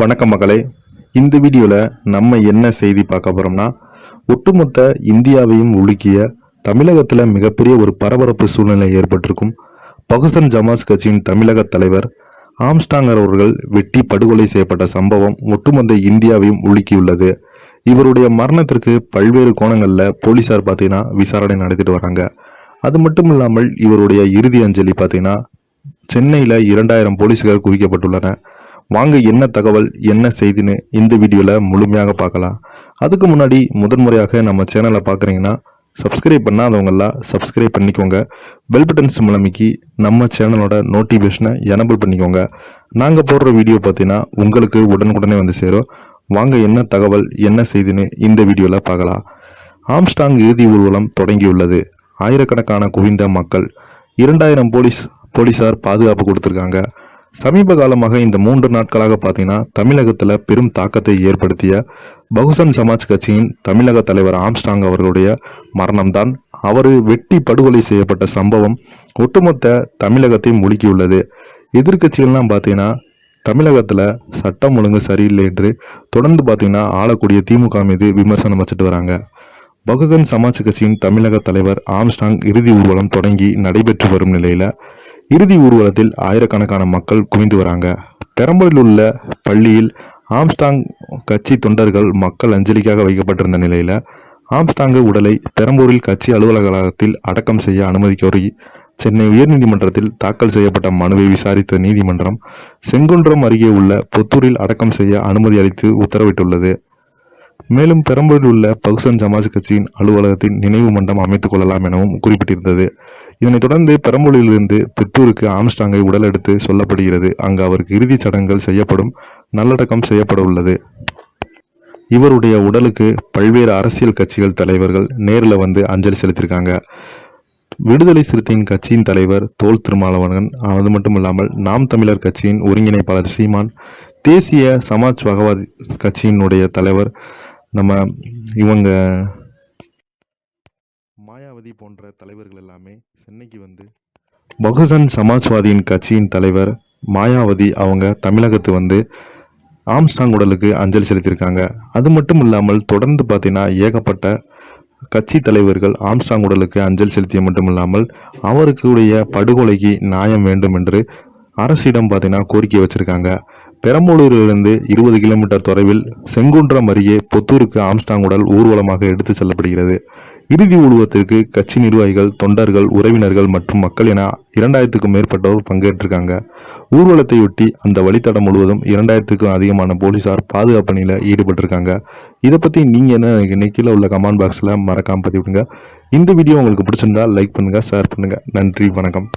வணக்கம் மகளே. இந்த வீடியோவில் நம்ம என்ன செய்தி பார்க்க போகிறோம்னா, ஒட்டுமொத்த இந்தியாவையும் உலுக்கிய தமிழகத்தில் மிகப்பெரிய ஒரு பரபரப்பு சூழ்நிலை ஏற்பட்டிருக்கும். பகுஜன் சமாஜ் கட்சியின் தமிழக தலைவர் ஆம்ஸ்டாங்கர் அவர்கள் வெட்டி படுகொலை செய்யப்பட்ட சம்பவம் ஒட்டுமொத்த இந்தியாவையும் உலுக்கியுள்ளது. இவருடைய மரணத்திற்கு பல்வேறு கோணங்களில் போலீசார் பார்த்தீங்கன்னா விசாரணை நடத்திட்டு வராங்க. அது மட்டும் இல்லாமல் இவருடைய இறுதி அஞ்சலி பார்த்தீங்கன்னா சென்னையில் 2000 போலீஸ்கார் குவிக்கப்பட்டுள்ளன. வாங்க என்ன தகவல் என்ன செய்தின்னு இந்த வீடியோவில் முழுமையாக பார்க்கலாம். அதுக்கு முன்னாடி முதன்முறையாக நம்ம சேனலை பார்க்குறீங்கன்னா சப்ஸ்கிரைப் பண்ணாதவங்கெல்லாம் சப்ஸ்கிரைப் பண்ணிக்கோங்க. பெல் பட்டன் சிம்பல் அமைக்கி நம்ம சேனலோட நோட்டிஃபிகேஷனை எனபிள் பண்ணிக்கோங்க. நாங்கள் போடுற வீடியோ பார்த்தீங்கன்னா உங்களுக்கு உடனுக்குடனே வந்து சேரும். வாங்க என்ன தகவல் என்ன செய்தின்னு இந்த வீடியோவில் பார்க்கலாம். ஆம்ஸ்டாங் இறுதி ஊர்வலம் தொடங்கியுள்ளது. ஆயிரக்கணக்கான குவிந்த மக்கள், 2000 போலீசார் பாதுகாப்பு கொடுத்துருக்காங்க. சமீப காலமாக இந்த 3 நாட்களாக பார்த்தீங்கன்னா தமிழகத்தில் பெரும் தாக்கத்தை ஏற்படுத்திய பகுஜன் சமாஜ் கட்சியின் தமிழக தலைவர் ஆம்ஸ்டாங் அவர்களுடைய மரணம்தான். அவர் வெட்டி படுகொலை செய்யப்பட்ட சம்பவம் ஒட்டுமொத்த தமிழகத்தையும் முழுக்கியுள்ளது. எதிர்கட்சிகள்லாம் பார்த்தீங்கன்னா தமிழகத்தில் சட்டம் ஒழுங்கு சரியில்லை என்று தொடர்ந்து பார்த்தீங்கன்னா ஆளக்கூடிய திமுக மீது விமர்சனம் வச்சுட்டு வராங்க. பகுஜன் சமாஜ் கட்சியின் தமிழக தலைவர் ஆம்ஸ்டாங் இறுதி ஊர்வலம் தொடங்கி நடைபெற்று வரும் நிலையில் இறுதி ஊர்வலத்தில் ஆயிரக்கணக்கான மக்கள் குவிந்து வராங்க. பெரம்பலூரில் உள்ள பள்ளியில் ஆம்ஸ்டாங் கட்சி தொண்டர்கள் மக்கள் அஞ்சலிக்காக வைக்கப்பட்டிருந்த நிலையில் ஆம்ஸ்டாங் உடலை பெரம்பூரில் கட்சி அலுவலகத்தில் அடக்கம் செய்ய அனுமதி கோரி சென்னை உயர்நீதிமன்றத்தில் தாக்கல் செய்யப்பட்ட மனுவை விசாரித்த நீதிமன்றம் செங்குன்றம் அருகே உள்ள புத்தூரில் அடக்கம் செய்ய அனுமதி அளித்து உத்தரவிட்டுள்ளது. மேலும் பெரம்பலூரில் உள்ள பகுஜன் சமாஜ் கட்சியின் அலுவலகத்தின் நினைவு மண்டபம் அமைத்துக் கொள்ளலாம் எனவும் குறிப்பிட்டிருந்தது. இதனைத் தொடர்ந்து பெரம்பலூரிலிருந்து புத்தூருக்கு ஆம்ஸ்டாங்கை உடல் எடுத்து சொல்லப்படுகிறது. அங்கு அவருக்கு இறுதிச் சடங்குகள் செய்யப்படும், நல்லடக்கம் செய்யப்பட உள்ளது. இவருடைய உடலுக்கு பல்வேறு அரசியல் கட்சிகள் தலைவர்கள் நேரில் வந்து அஞ்சலி செலுத்தியிருக்காங்க. விடுதலை சிறுத்தையின் கட்சியின் தலைவர் தோல் திருமாவளவன், அது மட்டும் இல்லாமல் நாம் தமிழர் கட்சியின் ஒருங்கிணைப்பாளர் சீமான், தேசிய சமாஜ்வாதி கட்சியினுடைய தலைவர் இவங்க மாயாவதி போன்ற தலைவர்கள் எல்லாமே சென்னைக்கு வந்து பகுஜன் சமாஜ்வாதியின் கட்சியின் தலைவர் மாயாவதி அவங்க தமிழகத்து வந்து ஆம்ஸ்டாங் உடலுக்கு அஞ்சலி செலுத்தியிருக்காங்க. அது மட்டும் இல்லாமல் தொடர்ந்து பார்த்தீங்கன்னா ஏகப்பட்ட கட்சி தலைவர்கள் ஆம்ஸ்டாங் உடலுக்கு அஞ்சலி செலுத்திய மட்டும் இல்லாமல் அவருக்குடைய படுகொலைக்கு நியாயம் வேண்டும் என்று அரசிடம் பார்த்தீங்கன்னா கோரிக்கை வச்சிருக்காங்க. பெரம்பலூரிலிருந்து 20 கிலோமீட்டர் தொலைவில் செங்குன்றம் அருகே புத்தூருக்கு ஆம்ஸ்டாங் உடல் ஊர்வலமாக எடுத்து செல்லப்படுகிறது. இறுதி ஊர்வலத்திற்கு கட்சி நிர்வாகிகள், தொண்டர்கள், உறவினர்கள் மற்றும் மக்கள் என 2000க்கும் மேற்பட்டோர் பங்கேற்றிருக்காங்க. ஊர்வலத்தையொட்டி அந்த வழித்தடம் முழுவதும் 2000க்கும் அதிகமான போலீசார் பாதுகாப்பு பணியில் ஈடுபட்டிருக்காங்க. இதை பற்றி நீங்கள் என்ன கீழே உள்ள கமெண்ட் பாக்ஸில் மறக்காமல் பதிவிடுங்க. இந்த வீடியோ உங்களுக்கு பிடிச்சிருந்தா லைக் பண்ணுங்கள், ஷேர் பண்ணுங்கள். நன்றி, வணக்கம்.